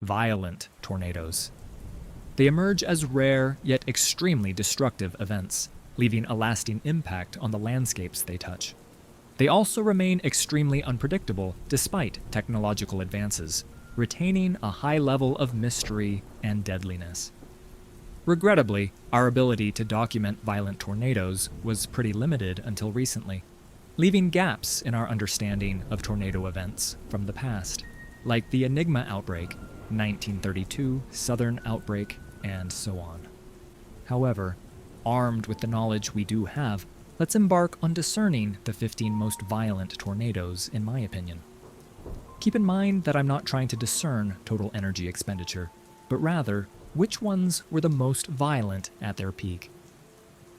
violent tornadoes. They emerge as rare yet extremely destructive events, leaving a lasting impact on the landscapes they touch. They also remain extremely unpredictable despite technological advances, retaining a high level of mystery and deadliness. Regrettably, our ability to document violent tornadoes was pretty limited until recently, leaving gaps in our understanding of tornado events from the past, like the Enigma outbreak, 1932 Southern outbreak, and so on. However, armed with the knowledge we do have, let's embark on discerning the 15 most violent tornadoes, in my opinion. Keep in mind that I'm not trying to discern total energy expenditure, but rather which ones were the most violent at their peak.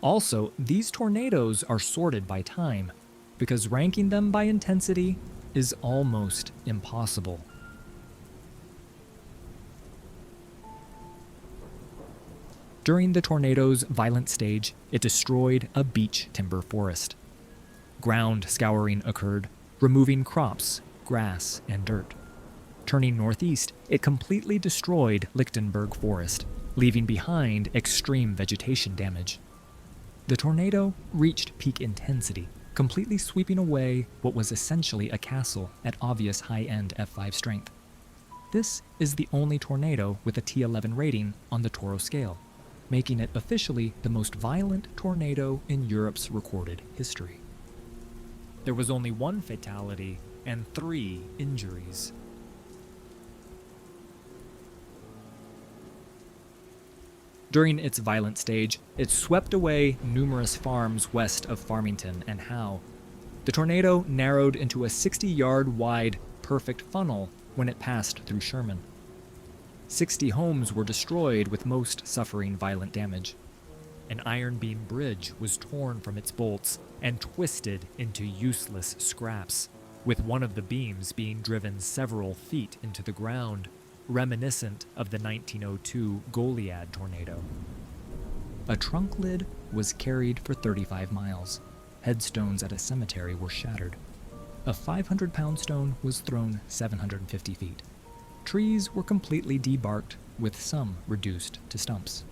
Also, these tornadoes are sorted by time, because ranking them by intensity is almost impossible. During the tornado's violent stage, it destroyed a beech timber forest. Ground scouring occurred, removing crops, grass, and dirt. Turning northeast, it completely destroyed Lichtenberg Forest, leaving behind extreme vegetation damage. The tornado reached peak intensity, completely sweeping away what was essentially a castle at obvious high-end F5 strength. This is the only tornado with a T11 rating on the Toro scale, making it officially the most violent tornado in Europe's recorded history. There was only one fatality and 3 injuries. During its violent stage, it swept away numerous farms west of Farmington and Howe. The tornado narrowed into a 60-yard wide perfect funnel when it passed through Sherman. 60 homes were destroyed, with most suffering violent damage. An iron beam bridge was torn from its bolts and twisted into useless scraps, with one of the beams being driven several feet into the ground, reminiscent of the 1902 Goliad tornado. A trunk lid was carried for 35 miles. Headstones at a cemetery were shattered. A 500-pound stone was thrown 750 feet. Trees were completely debarked, with some reduced to stumps.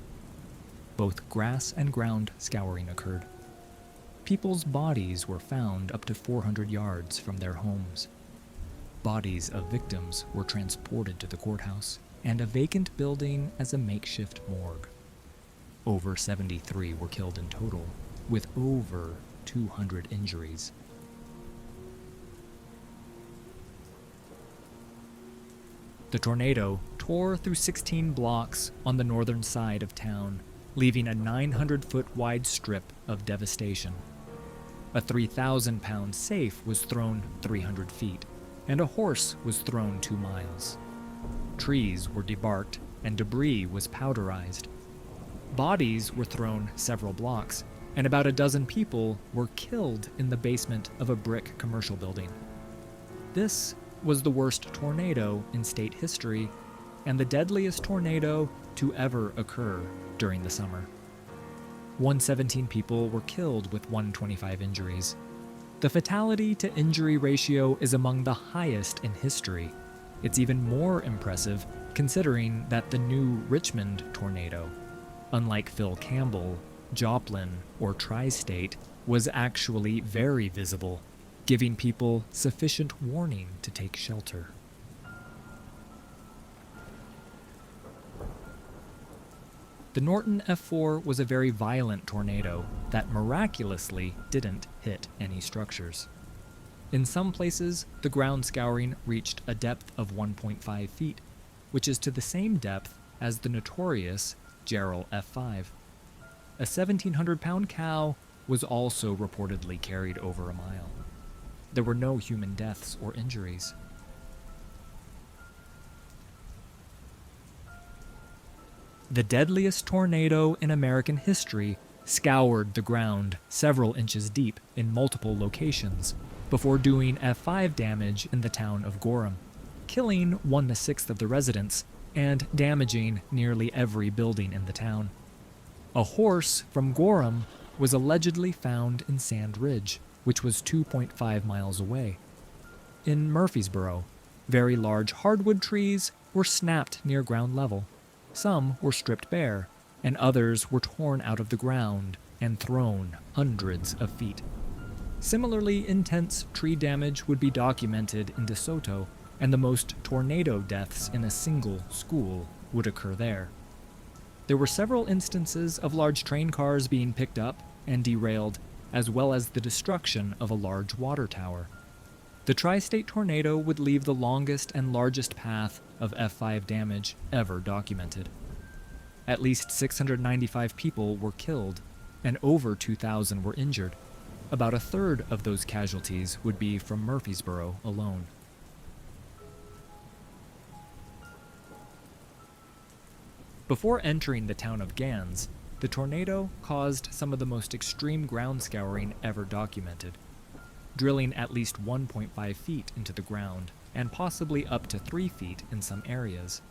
Both grass and ground scouring occurred. People's bodies were found up to 400 yards from their homes. Bodies of victims were transported to the courthouse and a vacant building as a makeshift morgue. Over 73 were killed in total, with over 200 injuries. The tornado tore through 16 blocks on the northern side of town, leaving a 900-foot wide strip of devastation. A 3,000-pound safe was thrown 300 feet, and a horse was thrown 2 miles. Trees were debarked, and debris was powderized. Bodies were thrown several blocks, and about a dozen people were killed in the basement of a brick commercial building. This was the worst tornado in state history, and the deadliest tornado to ever occur during the summer. 117 people were killed with 125 injuries. The fatality-to-injury ratio is among the highest in history. It's even more impressive considering that the new Richmond tornado, unlike Phil Campbell, Joplin, or Tri-State, was actually very visible, giving people sufficient warning to take shelter. The Norton F4 was a very violent tornado that miraculously didn't hit any structures. In some places, the ground scouring reached a depth of 1.5 feet, which is to the same depth as the notorious Jarrell F5. A 1,700-pound cow was also reportedly carried over a mile. There were no human deaths or injuries. The deadliest tornado in American history scoured the ground several inches deep in multiple locations before doing F5 damage in the town of Gorham, killing 1/6 of the residents and damaging nearly every building in the town. A horse from Gorham was allegedly found in Sand Ridge, which was 2.5 miles away. In Murfreesboro, very large hardwood trees were snapped near ground level, some were stripped bare, and others were torn out of the ground and thrown hundreds of feet. Similarly intense tree damage would be documented in DeSoto, and the most tornado deaths in a single school would occur there. There were several instances of large train cars being picked up and derailed, as well as the destruction of a large water tower. The tri-state tornado would leave the longest and largest path of F5 damage ever documented. At least 695 people were killed, and over 2,000 were injured. About a third of those casualties would be from Murfreesboro alone. Before entering the town of Gans, the tornado caused some of the most extreme ground scouring ever documented, drilling at least 1.5 feet into the ground, and possibly up to 3 feet in some areas.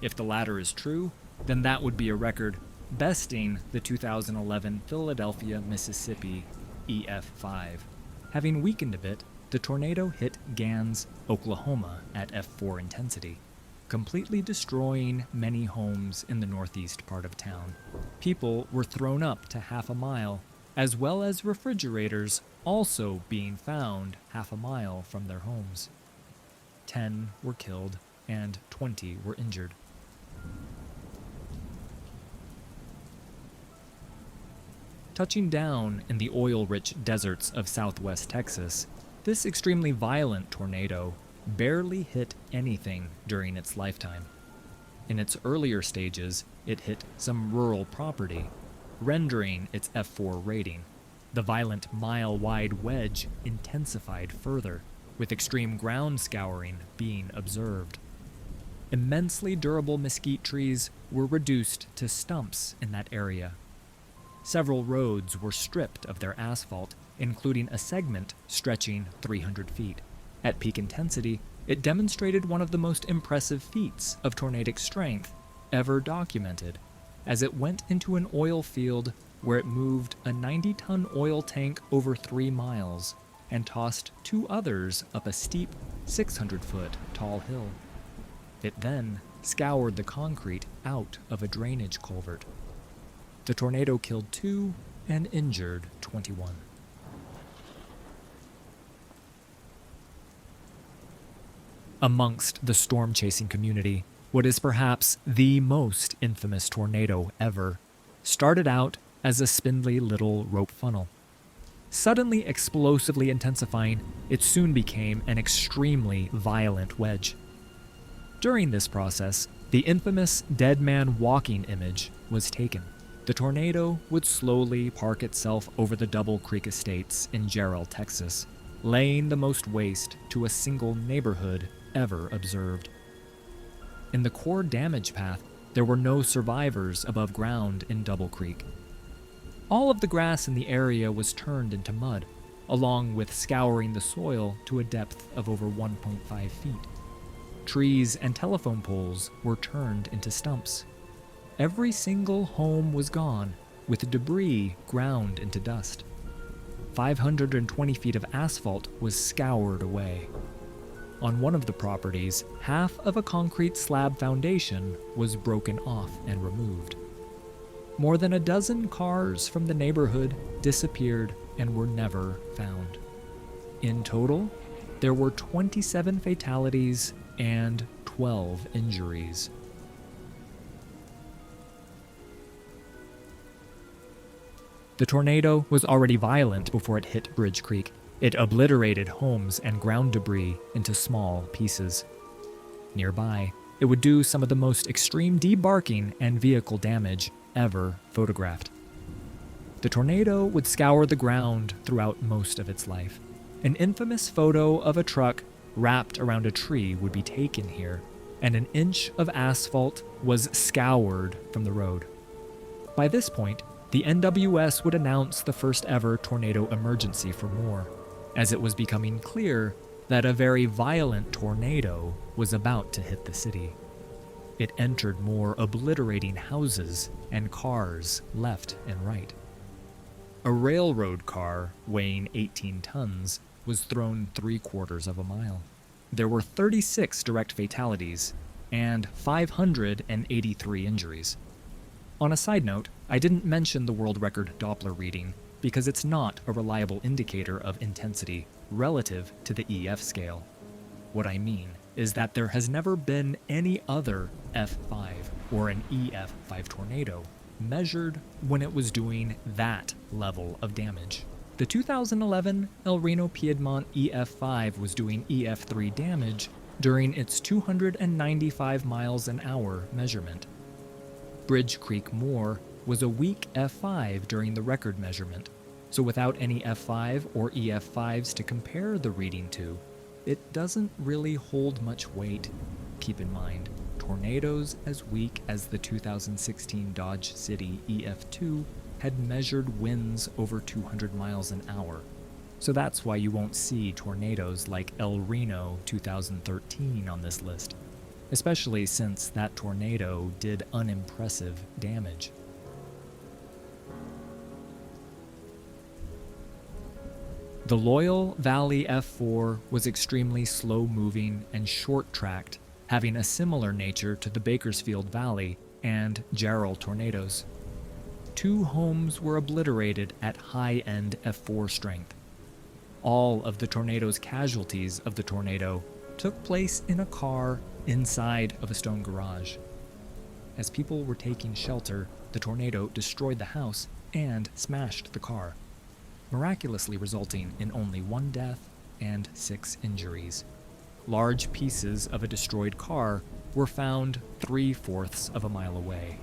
If the latter is true, then that would be a record, besting the 2011 Philadelphia, Mississippi EF5. Having weakened a bit, the tornado hit Gans, Oklahoma at F4 intensity, completely destroying many homes in the northeast part of town. People were thrown up to half a mile, as well as refrigerators also being found half a mile from their homes. 10 were killed and 20 were injured. Touching down in the oil-rich deserts of southwest Texas, this extremely violent tornado barely hit anything during its lifetime. In its earlier stages, it hit some rural property, rendering its F4 rating. The violent mile-wide wedge intensified further, with extreme ground scouring being observed. Immensely durable mesquite trees were reduced to stumps in that area. Several roads were stripped of their asphalt, including a segment stretching 300 feet. At peak intensity, it demonstrated one of the most impressive feats of tornadic strength ever documented, as it went into an oil field where it moved a 90-ton oil tank over 3 miles and tossed 2 others up a steep 600-foot tall hill. It then scoured the concrete out of a drainage culvert. The tornado killed 2 and injured 21. Amongst the storm-chasing community, what is perhaps the most infamous tornado ever started out as a spindly little rope funnel. Suddenly explosively intensifying, it soon became an extremely violent wedge. During this process, the infamous dead man walking image was taken. The tornado would slowly park itself over the Double Creek Estates in Jarrell, Texas, laying the most waste to a single neighborhood ever observed. In the core damage path, there were no survivors above ground in Double Creek. All of the grass in the area was turned into mud, along with scouring the soil to a depth of over 1.5 feet. Trees and telephone poles were turned into stumps. Every single home was gone, with debris ground into dust. 520 feet of asphalt was scoured away. On one of the properties, half of a concrete slab foundation was broken off and removed. More than a dozen cars from the neighborhood disappeared and were never found. In total, there were 27 fatalities and 12 injuries. The tornado was already violent before it hit Bridge Creek. It obliterated homes and ground debris into small pieces. Nearby, it would do some of the most extreme debarking and vehicle damage ever photographed. The tornado would scour the ground throughout most of its life. An infamous photo of a truck wrapped around a tree would be taken here, and an inch of asphalt was scoured from the road. By this point, the NWS would announce the first ever tornado emergency for Moore, as it was becoming clear that a very violent tornado was about to hit the city. It entered Moore, obliterating houses and cars left and right. A railroad car weighing 18 tons was thrown 3/4 of a mile. There were 36 direct fatalities and 583 injuries. On a side note, I didn't mention the world record Doppler reading because it's not a reliable indicator of intensity relative to the EF scale. What I mean is that there has never been any other F5 or an EF5 tornado measured when it was doing that level of damage. The 2011 El Reno Piedmont EF5 was doing EF3 damage during its 295 miles an hour measurement. Bridge Creek Moor was a weak F5 during the record measurement, so without any F5 or EF5s to compare the reading to, it doesn't really hold much weight. Keep in mind, tornadoes as weak as the 2016 Dodge City EF2 had measured winds over 200 miles an hour, so that's why you won't see tornadoes like El Reno 2013 on this list, especially since that tornado did unimpressive damage. The Loyal Valley F4 was extremely slow-moving and short-tracked, having a similar nature to the Bakersfield Valley and Jarrell tornadoes. 2 homes were obliterated at high-end F4 strength. All of the tornado's casualties of the tornado took place in a car inside of a stone garage. As people were taking shelter, the tornado destroyed the house and smashed the car, miraculously resulting in only 1 death and 6 injuries. Large pieces of a destroyed car were found 3/4 of a mile away.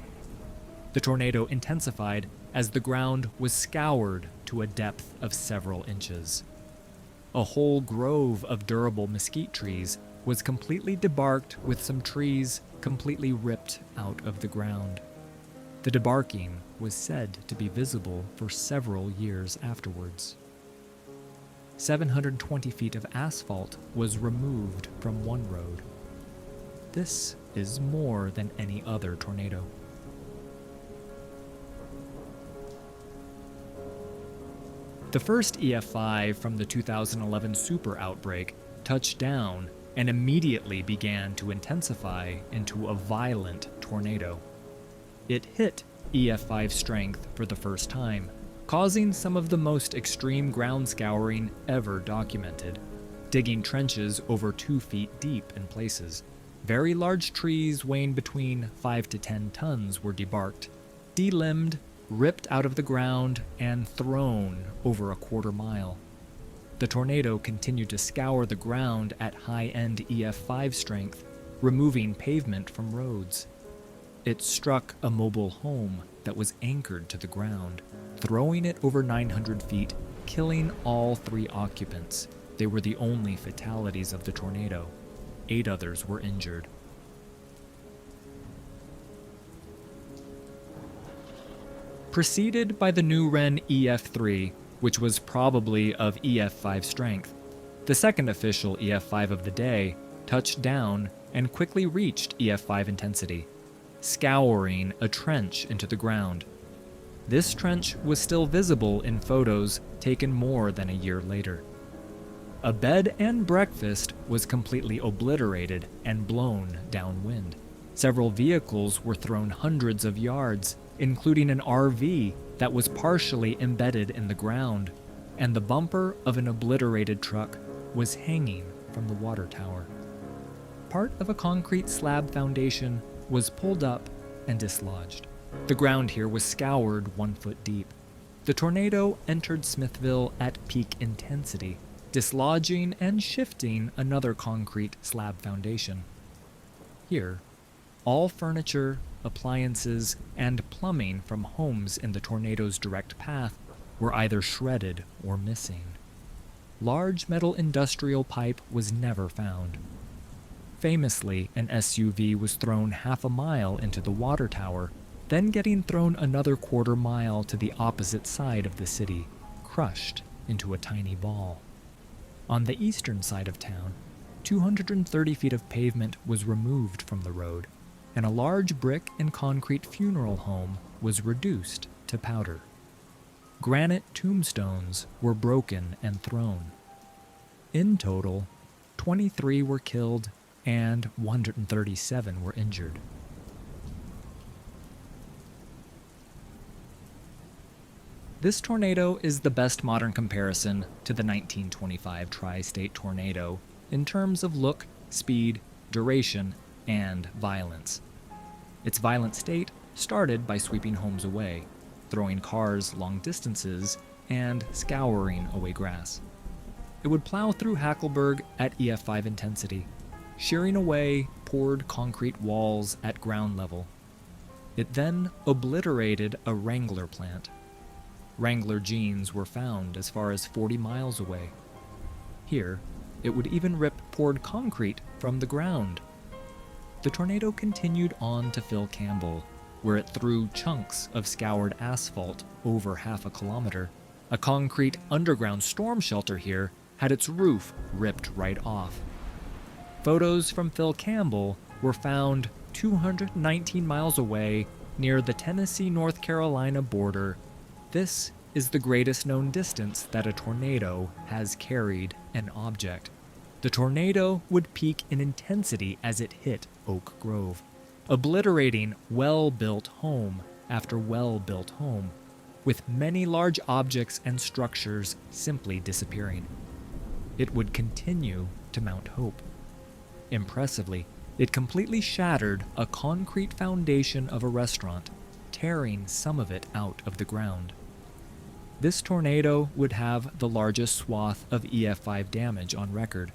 The tornado intensified as the ground was scoured to a depth of several inches. A whole grove of durable mesquite trees was completely debarked, with some trees completely ripped out of the ground. The debarking was said to be visible for several years afterwards. 720 feet of asphalt was removed from one road. This is more than any other tornado. The first EF5 from the 2011 super outbreak touched down and immediately began to intensify into a violent tornado. It hit EF5 strength for the first time, causing some of the most extreme ground scouring ever documented, digging trenches over 2 feet deep in places. Very large trees weighing between 5 to 10 tons were debarked, delimbed, ripped out of the ground, and thrown over a quarter mile. The tornado continued to scour the ground at high-end EF5 strength, removing pavement from roads. It struck a mobile home that was anchored to the ground, throwing it over 900 feet, killing all 3 occupants. They were the only fatalities of the tornado. 8 others were injured. Preceded by the New Wren EF3, which was probably of EF5 strength, the second official EF5 of the day touched down and quickly reached EF5 intensity, scouring a trench into the ground. This trench was still visible in photos taken more than a year later. A bed and breakfast was completely obliterated and blown downwind. Several vehicles were thrown hundreds of yards, including an RV that was partially embedded in the ground, and the bumper of an obliterated truck was hanging from the water tower. Part of a concrete slab foundation was pulled up and dislodged. The ground here was scoured 1 foot deep. The tornado entered Smithville at peak intensity, dislodging and shifting another concrete slab foundation. Here, all furniture, appliances, and plumbing from homes in the tornado's direct path were either shredded or missing. Large metal industrial pipe was never found. Famously, an SUV was thrown half a mile into the water tower, then getting thrown another quarter mile to the opposite side of the city, crushed into a tiny ball. On the eastern side of town, 230 feet of pavement was removed from the road, and a large brick and concrete funeral home was reduced to powder. Granite tombstones were broken and thrown. In total, 23 were killed and 137 were injured. This tornado is the best modern comparison to the 1925 tri-state tornado in terms of look, speed, duration, and violence. Its violent state started by sweeping homes away, throwing cars long distances, and scouring away grass. It would plow through Hackleburg at EF5 intensity, shearing away poured concrete walls at ground level. It then obliterated a Wrangler plant. Wrangler jeans were found as far as 40 miles away. Here, it would even rip poured concrete from the ground. The tornado continued on to Phil Campbell, where it threw chunks of scoured asphalt over half a kilometer. A concrete underground storm shelter here had its roof ripped right off. Photos from Phil Campbell were found 219 miles away near the Tennessee-North Carolina border. This is the greatest known distance that a tornado has carried an object. The tornado would peak in intensity as it hit Oak Grove, obliterating well-built home after well-built home, with many large objects and structures simply disappearing. It would continue to Mount Hope. Impressively, it completely shattered a concrete foundation of a restaurant, tearing some of it out of the ground. This tornado would have the largest swath of EF5 damage on record.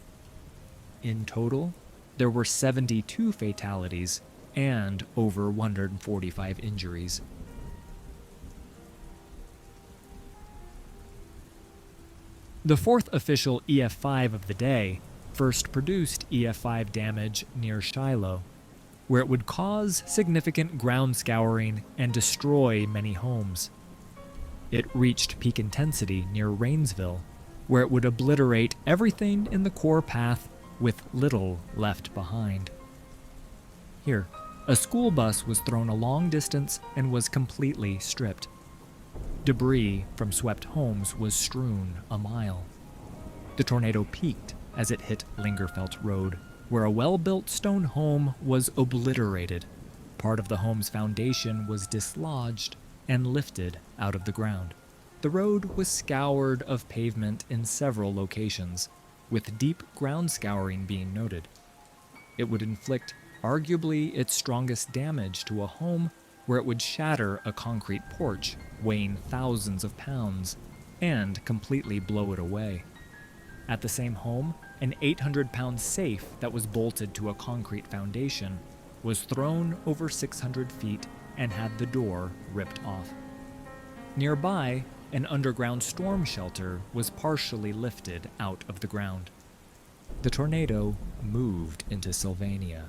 In total, there were 72 fatalities and over 145 injuries. The fourth official EF5 of the day first produced EF5 damage near Shiloh, where it would cause significant ground scouring and destroy many homes. It reached peak intensity near Rainsville, where it would obliterate everything in the core path with little left behind. Here, a school bus was thrown a long distance and was completely stripped. Debris from swept homes was strewn a mile. The tornado peaked as it hit Lingerfelt Road, where a well-built stone home was obliterated. Part of the home's foundation was dislodged and lifted out of the ground. The road was scoured of pavement in several locations, with deep ground scouring being noted. It would inflict arguably its strongest damage to a home where it would shatter a concrete porch weighing thousands of pounds and completely blow it away. At the same home, an 800-pound safe that was bolted to a concrete foundation was thrown over 600 feet and had the door ripped off. Nearby, an underground storm shelter was partially lifted out of the ground. The tornado moved into Sylvania,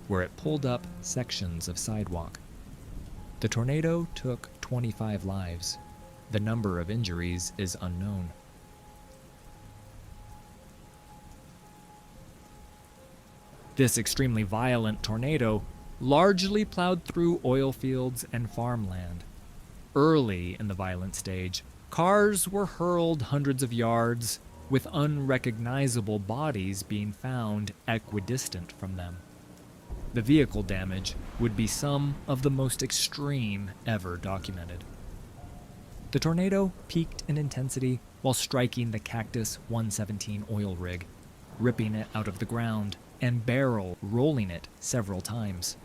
where it pulled up sections of sidewalk. The tornado took 25 lives. The number of injuries is unknown. This extremely violent tornado largely plowed through oil fields and farmland. Early in the violent stage, cars were hurled hundreds of yards, with unrecognizable bodies being found equidistant from them. The vehicle damage would be some of the most extreme ever documented. The tornado peaked in intensity while striking the Cactus 117 oil rig, ripping it out of the ground and barrel rolling it several times.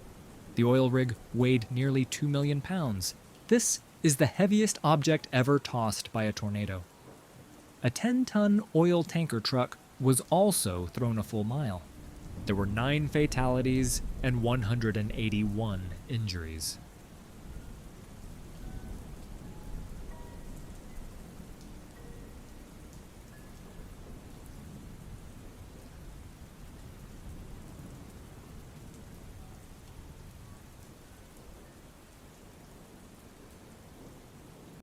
The oil rig weighed nearly 2 million pounds. This is the heaviest object ever tossed by a tornado. A 10-ton oil tanker truck was also thrown a full mile. There were 9 fatalities and 181 injuries.